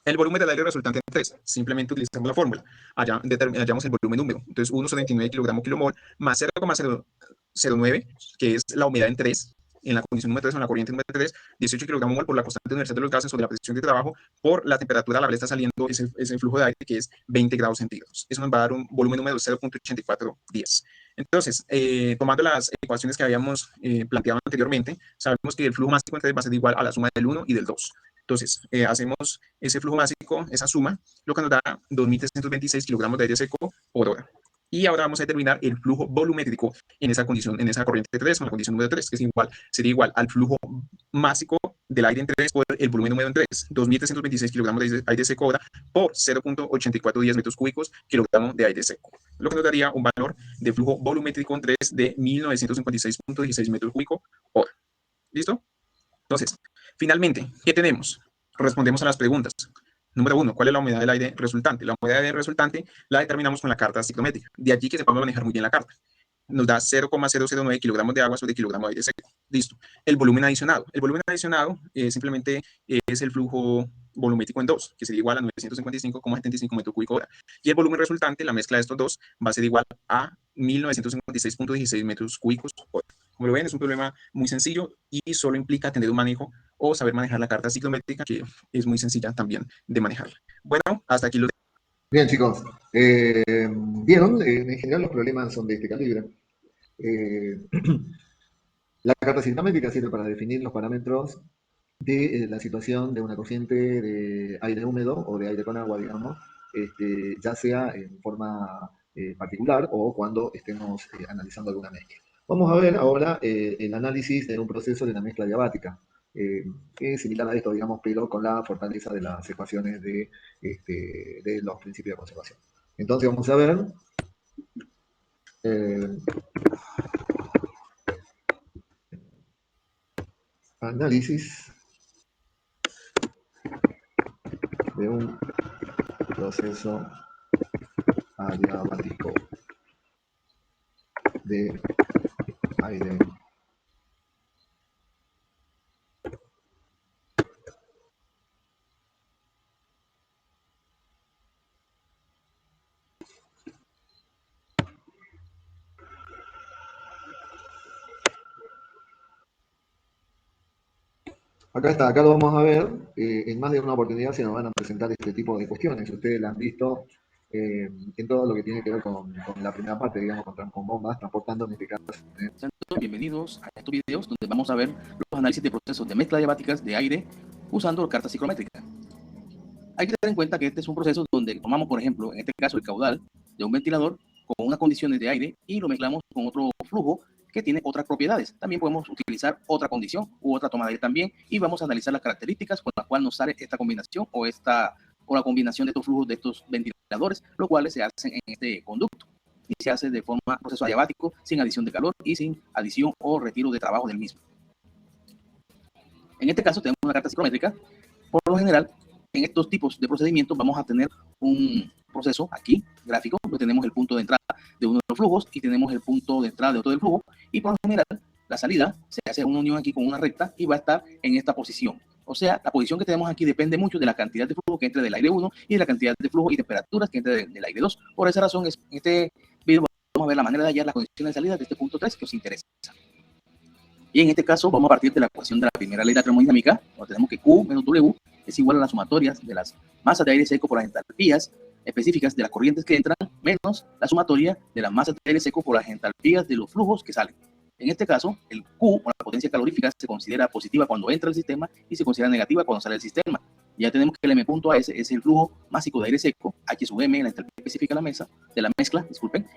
El volumen del aire resultante en 3, simplemente utilizamos la fórmula. Allá hallamos el volumen húmedo. Entonces, 1,79 kilogramos kilomol más 0,009, que es la humedad en 3, en la condición número 3 o en la corriente número 3, 18 kilogramos mol por la constante universal de los gases sobre la presión de trabajo por la temperatura a la cual está saliendo ese flujo de aire, que es 20 grados centígrados. Eso nos va a dar un volumen húmedo de 0,8410. Entonces, tomando las ecuaciones que habíamos planteado anteriormente, sabemos que el flujo másico en 3 va a ser igual a la suma del 1 y del 2. Entonces, hacemos ese flujo másico, esa suma, lo que nos da 2.326 kilogramos de aire seco por hora. Y ahora vamos a determinar el flujo volumétrico en esa condición, en esa corriente 3, o en la condición número 3, que sería igual al flujo másico del aire en 3 por el volumen húmedo en 3, 2.326 kilogramos de aire seco hora por 0,8410 metros cúbicos kilogramos de aire seco, lo que nos daría un valor de flujo volumétrico en 3 de 1956,16 metros cúbicos hora. ¿Listo? Entonces, finalmente, ¿qué tenemos? Respondemos a las preguntas. Número 1, ¿cuál es la humedad del aire resultante? La humedad del aire resultante la determinamos con la carta ciclométrica. De allí que se puede manejar muy bien la carta. Nos da 0,009 kilogramos de agua sobre kilogramo de aire seco. Listo. El volumen adicionado. El volumen adicionado simplemente es el flujo volumétrico en 2, que sería igual a 955,75 metros cúbicos hora. Y el volumen resultante, la mezcla de estos dos, va a ser igual a 1956,16 metros cúbicos hora. Como lo ven, es un problema muy sencillo y solo implica tener un manejo o saber manejar la carta ciclométrica, que es muy sencilla también de manejarla. Bueno, hasta aquí lo tengo. Bien, chicos. ¿Vieron? En general los problemas son de este calibre. La carta ciclométrica sirve para definir los parámetros de la situación de una corriente de aire húmedo o de aire con agua, digamos, ya sea en forma particular o cuando estemos analizando alguna mezcla. Vamos a ver ahora el análisis de un proceso de una mezcla diabática, que es similar a esto, digamos, pero con la fortaleza de las ecuaciones de los principios de conservación. Entonces vamos a ver análisis de un proceso adiabático de aire acá está, acá lo vamos a ver. En más de una oportunidad se nos van a presentar este tipo de cuestiones. Ustedes la han visto en todo lo que tiene que ver con la primera parte, digamos, con bombas, transportando en este caso. Sean todos bienvenidos a estos videos donde vamos a ver los análisis de procesos de mezcla diabáticas de aire usando carta ciclométrica. Hay que tener en cuenta que este es un proceso donde tomamos, por ejemplo, en este caso el caudal de un ventilador con unas condiciones de aire y lo mezclamos con otro flujo que tiene otras propiedades. También podemos utilizar otra condición u otra toma de aire también y vamos a analizar las características con las cuales nos sale esta combinación o la combinación de estos flujos de estos ventiladores, los cuales se hacen en este conducto y se hace de forma proceso adiabático sin adición de calor y sin adición o retiro de trabajo del mismo. En este caso tenemos una carta ciclométrica. Por lo general, en estos tipos de procedimientos vamos a tener un proceso aquí, gráfico, donde tenemos el punto de entrada de uno de los flujos y tenemos el punto de entrada de otro del flujo, y por lo general la salida se hace una unión aquí con una recta y va a estar en esta posición. O sea, la posición que tenemos aquí depende mucho de la cantidad de flujo que entre del aire 1 y de la cantidad de flujo y temperaturas que entre del aire 2. Por esa razón, en este video vamos a ver la manera de hallar las condiciones de salida de este punto 3 que os interesa. Y en este caso vamos a partir de la ecuación de la primera ley de la termodinámica, donde tenemos que Q menos W es igual a las sumatorias de las masas de aire seco por las entalpías específicas de las corrientes que entran, menos la sumatoria de las masas de aire seco por las entalpías de los flujos que salen. En este caso, el Q, o la potencia calorífica, se considera positiva cuando entra al sistema y se considera negativa cuando sale del sistema. Ya tenemos que el M punto A es el flujo másico de aire seco, H sub M, la entalpía específica de la mezcla, disculpen,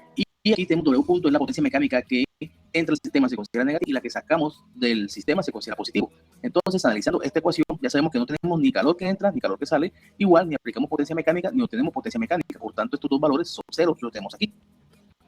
y aquí tenemos W punto, es la potencia mecánica que entra al sistema se considera negativa y la que sacamos del sistema se considera positivo. Entonces, analizando esta ecuación, ya sabemos que no tenemos ni calor que entra ni calor que sale, igual ni aplicamos potencia mecánica ni obtenemos potencia mecánica. Por tanto, estos dos valores son ceros, los tenemos aquí.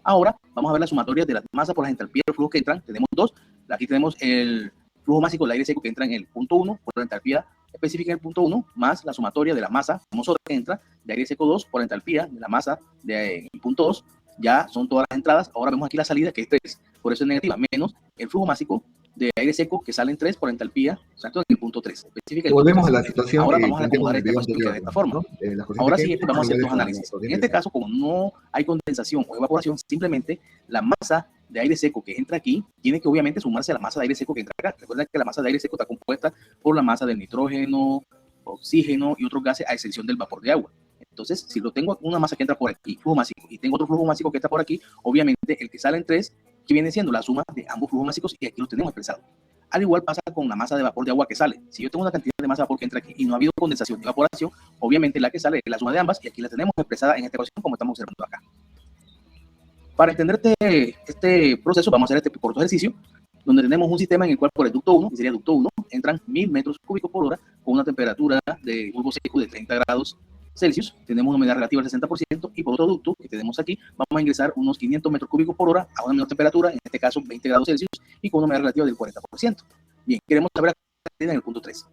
Ahora vamos a ver la sumatoria de las masas por las entalpías de los flujos que entran. Tenemos dos. Aquí tenemos el flujo másico del aire seco que entra en el punto 1 por la entalpía específica en el punto 1, más la sumatoria de la masa famosa que entra de aire seco 2 por la entalpía de la masa del punto 2. Ya son todas las entradas. Ahora vemos aquí la salida, que es 3, por eso es negativa, menos el flujo másico de aire seco que sale en 3 por entalpía, exacto, en el punto 3. Volvemos a la situación. Ahora vamos a acomodar esta cuestión de esta forma. ¿No? Ahora siguiente vamos a hacer dos análisis. En este caso, como no hay condensación o evaporación, simplemente la masa de aire seco que entra aquí tiene que obviamente sumarse a la masa de aire seco que entra acá. Recuerda que la masa de aire seco está compuesta por la masa del nitrógeno, oxígeno y otros gases, a excepción del vapor de agua. Entonces, si lo tengo una masa que entra por aquí, flujo másico, y tengo otro flujo másico que está por aquí, obviamente el que sale en 3, que viene siendo la suma de ambos flujos másicos, y aquí lo tenemos expresado. Al igual pasa con la masa de vapor de agua que sale. Si yo tengo una cantidad de masa de vapor que entra aquí y no ha habido condensación ni evaporación, obviamente la que sale es la suma de ambas, y aquí la tenemos expresada en esta ecuación como estamos observando acá. Para entender este proceso, vamos a hacer este corto ejercicio, donde tenemos un sistema en el cual por el ducto 1, que sería el ducto 1, entran 1000 metros cúbicos por hora con una temperatura de bulbo seco de 30 grados Celsius. Tenemos una humedad relativa del 60%, y por otro ducto que tenemos aquí, vamos a ingresar unos 500 metros cúbicos por hora a una menor temperatura, en este caso 20 grados Celsius, y con una humedad relativa del 40%. Bien, queremos saber en el punto 3.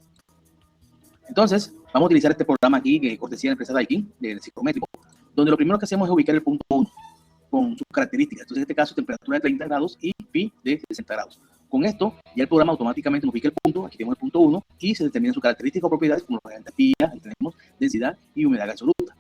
Entonces, vamos a utilizar este programa aquí, que cortesía de la empresa Daikin, del ciclométrico, donde lo primero que hacemos es ubicar el punto 1 con sus características. Entonces, en este caso, temperatura de 30 grados y pi de 60 grados. Con esto, ya el programa automáticamente nos ubica el punto. Aquí tenemos el punto 1 y se determinan sus características o propiedades, como la entropía, ahí tenemos densidad y humedad absoluta.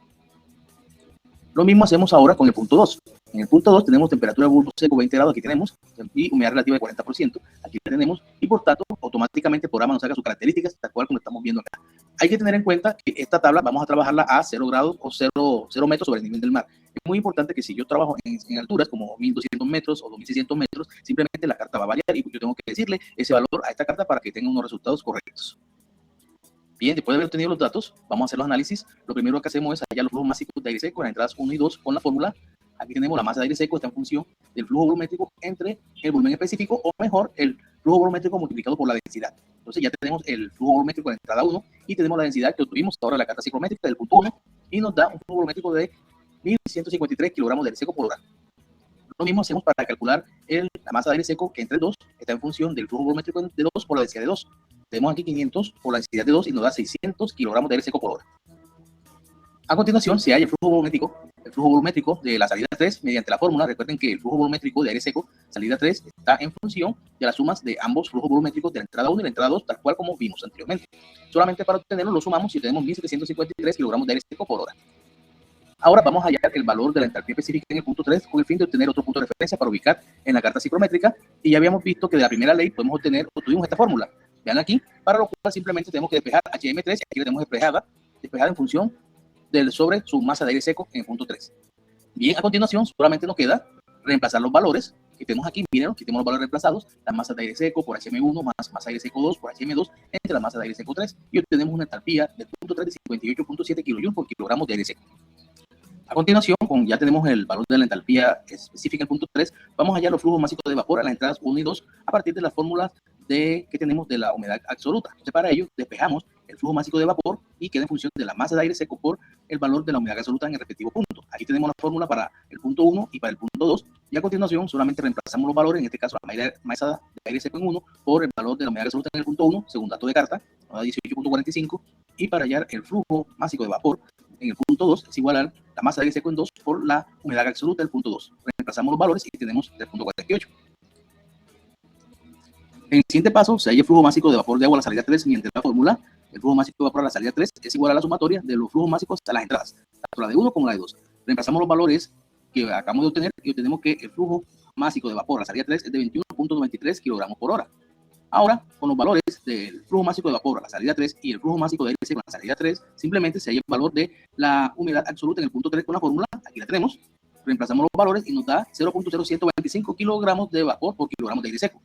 Lo mismo hacemos ahora con el punto 2. En el punto 2 tenemos temperatura de bulbo seco 20 grados, aquí tenemos, y humedad relativa de 40%, aquí la tenemos, y por tanto, automáticamente el programa nos saca sus características, tal cual como estamos viendo acá. Hay que tener en cuenta que esta tabla vamos a trabajarla a 0 grados o 0 metros sobre el nivel del mar. Es muy importante que si yo trabajo en alturas como 1200 metros o 2600 metros, simplemente la carta va a variar y yo tengo que decirle ese valor a esta carta para que tenga unos resultados correctos. Bien, después de haber obtenido los datos, vamos a hacer los análisis. Lo primero que hacemos es hallar los flujos másicos de aire seco en las entradas 1 y 2 con la fórmula. Aquí tenemos la masa de aire seco, está en función del flujo volumétrico entre el volumen específico, o mejor, el flujo volumétrico multiplicado por la densidad. Entonces ya tenemos el flujo volumétrico en la entrada 1 y tenemos la densidad que obtuvimos ahora en la carta ciclométrica del punto 1, y nos da un flujo volumétrico de 1153 kilogramos de aire seco por hora. Lo mismo hacemos para calcular la masa de aire seco, que entre 2 está en función del flujo volumétrico de 2 por la densidad de 2. Tenemos aquí 500 por la densidad de 2 y nos da 600 kilogramos de aire seco por hora. A continuación se halla el flujo volumétrico de la salida 3 mediante la fórmula. Recuerden que el flujo volumétrico de aire seco, salida 3, está en función de las sumas de ambos flujos volumétricos de la entrada 1 y la entrada 2, tal cual como vimos anteriormente. Solamente para obtenerlo lo sumamos y tenemos 1753 kilogramos de aire seco por hora. Ahora vamos a hallar el valor de la entalpía específica en el punto 3 con el fin de obtener otro punto de referencia para ubicar en la carta ciclométrica, y ya habíamos visto que de la primera ley obtuvimos esta fórmula. Vean aquí, para lo cual simplemente tenemos que despejar HM3, y aquí la tenemos despejada en función sobre su masa de aire seco en el punto 3. Bien, a continuación solamente nos queda reemplazar los valores que tenemos aquí. Miren, aquí tenemos los valores reemplazados, la masa de aire seco por HM1 más masa de aire seco 2 por HM2 entre la masa de aire seco 3, y obtenemos una entalpía del punto 3 de 58.7 kJ por kilogramos de aire seco. A continuación, ya tenemos el valor de la entalpía específica en el punto 3, vamos a hallar los flujos másicos de vapor a las entradas 1 y 2 a partir de las fórmulas que tenemos de la humedad absoluta. Entonces, para ello, despejamos el flujo másico de vapor y queda en función de la masa de aire seco por el valor de la humedad absoluta en el respectivo punto. Aquí tenemos la fórmula para el punto 1 y para el punto 2, y a continuación solamente reemplazamos los valores, en este caso la masa de aire seco en 1 por el valor de la humedad absoluta en el punto 1, según dato de carta, 18.45, y para hallar el flujo másico de vapor en el punto 2 es igual a la masa de aire seco en 2 por la humedad absoluta del punto 2. Reemplazamos los valores y tenemos 3.48. En el siguiente paso se halla el flujo másico de vapor de agua a la salida 3 mediante la fórmula. El flujo másico de vapor a la salida 3 es igual a la sumatoria de los flujos máxicos a las entradas, tanto la de 1 como la de 2. Reemplazamos los valores que acabamos de obtener y obtenemos que el flujo másico de vapor a la salida 3 es de 21.93 kilogramos por hora. Ahora, con los valores del flujo másico de vapor a la salida 3 y el flujo másico de aire seco a la salida 3, simplemente se halla el valor de la humedad absoluta en el punto 3 con la fórmula. Aquí la tenemos. Reemplazamos los valores y nos da 0.0125 kilogramos de vapor por kilogramo de aire seco.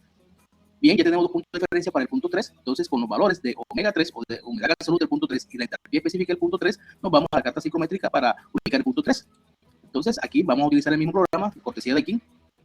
Bien, ya tenemos dos puntos de referencia para el punto 3. Entonces, con los valores de omega 3 o de humedad absoluta del punto 3 y la entalpía específica del punto 3, nos vamos a la carta psicométrica para ubicar el punto 3. Entonces, aquí vamos a utilizar el mismo programa, cortesía de aquí.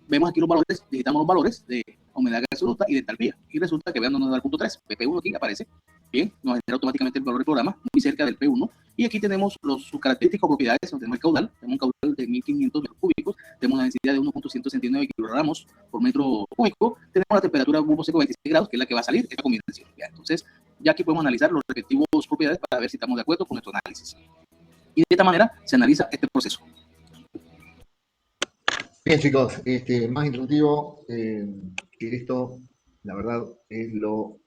Vemos aquí los valores, digitamos los valores de humedad absoluta y de entalpía. Y resulta que vean dónde nos da el punto 3. PP1 aquí aparece. Bien, nos genera automáticamente el valor del programa, muy cerca del P1. Y aquí tenemos sus características o propiedades. Tenemos el caudal, tenemos un caudal de 1500 metros cúbicos, tenemos una densidad de 1.169 kilogramos por metro cúbico, tenemos la temperatura bulbo seco 26 grados, que es la que va a salir esta combinación. ¿Ya? Entonces, ya aquí podemos analizar los respectivos propiedades para ver si estamos de acuerdo con nuestro análisis. Y de esta manera se analiza este proceso. Bien, chicos, más instructivo que esto, la verdad, es lo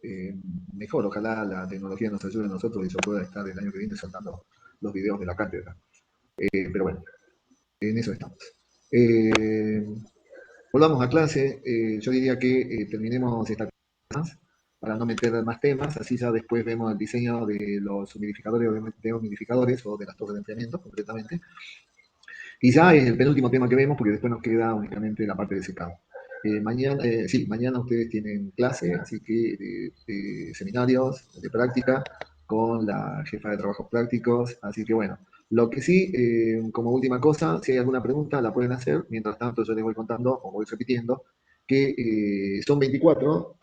mejor. Ojalá la tecnología nos ayude a nosotros y yo pueda estar el año que viene soltando los videos de la cátedra. Pero bueno, en eso estamos. Volvamos a clase. Yo diría que terminemos esta clase para no meter más temas, así ya después vemos el diseño de los humidificadores de humidificadores o de las torres de enfriamiento, concretamente. Y ya es el penúltimo tema que vemos, porque después nos queda únicamente la parte de secado. Mañana ustedes tienen clase, así que seminarios de práctica con la jefa de trabajos prácticos. Así que bueno, lo que sí, como última cosa, si hay alguna pregunta la pueden hacer. Mientras tanto, yo les voy contando o voy repitiendo que son 24